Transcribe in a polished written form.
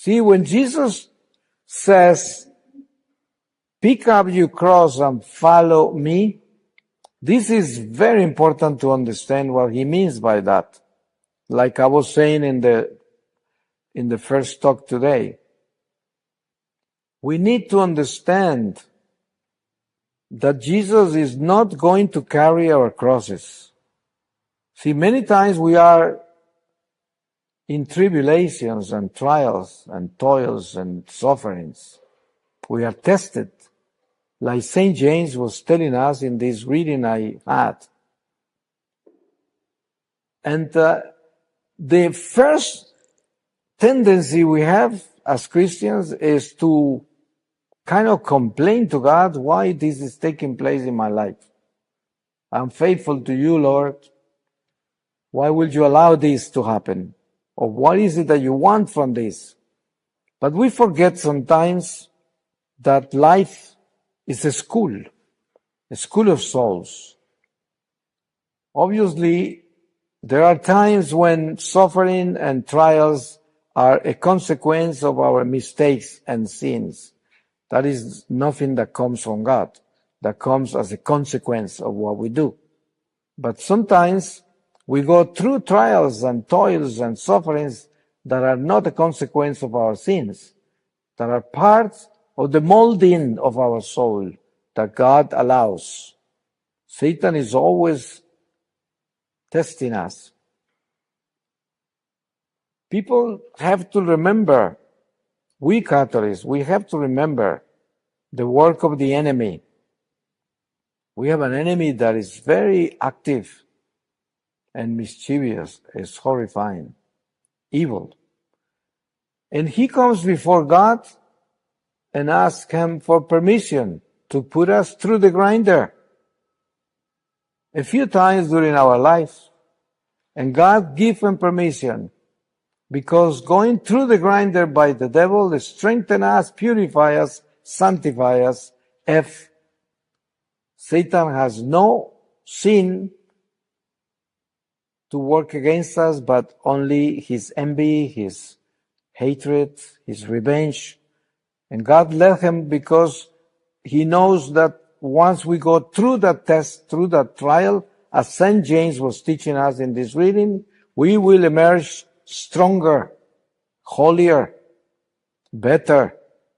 See, when Jesus says, pick up your cross and follow me, this is very important to understand what he means by that. Like I was saying in the first talk today, we need to understand that Jesus is not going to carry our crosses. See, many times we are in tribulations and trials and toils and sufferings. We are tested. Like St. James was telling us in this reading I had. And the first tendency we have as Christians is to kind of complain to God why this is taking place in my life. I'm faithful to you, Lord. Why would you allow this to happen? Or what is it that you want from this? But we forget sometimes that life is a school of souls. Obviously, there are times when suffering and trials are a consequence of our mistakes and sins. That is nothing that comes from God. That comes as a consequence of what we do. But sometimes we go through trials and toils and sufferings that are not a consequence of our sins, that are part of the molding of our soul that God allows. Satan is always testing us. People have to remember, we Catholics, we have to remember the work of the enemy. We have an enemy that is very active and mischievous, is horrifying, evil. And he comes before God and asks him for permission to put us through the grinder a few times during our life. And God gives him permission because going through the grinder by the devil strengthens us, purifies us, sanctifies us. If Satan has no sin to work against us, but only his envy, his hatred, his revenge. And God let him because he knows that once we go through that test, through that trial, as St. James was teaching us in this reading, we will emerge stronger, holier, better,